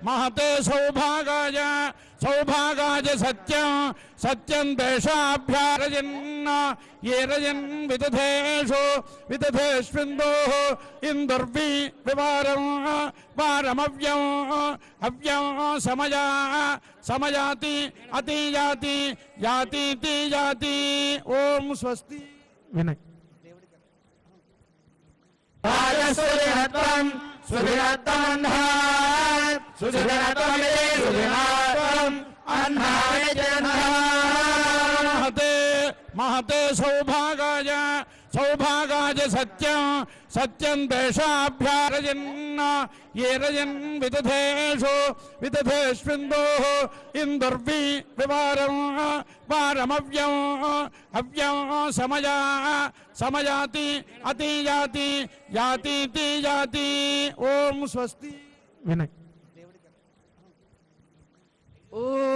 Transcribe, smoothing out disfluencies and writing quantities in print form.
महते सौभागाय सौभागाय सत्यं सत्यं देशाभ्यारजन् ये रजन् विदधेषु विदधेष्विन्दोः इन्दुर्वि विवारं वारमव्यं अव्यं समया समयाति अतियाति यातीति याति ओम स्वस्ति विनय महते सौभागाय सौभागाय सत्यं सत्यं देशाभ्यारजन् ये रजन् विदधेषु विदधेष्विन्दोः इन्दुर्वि विवारं वारमव्यं अव्यं समया समयाति अतियाति यातीति याति ओम स्वस्ति विनय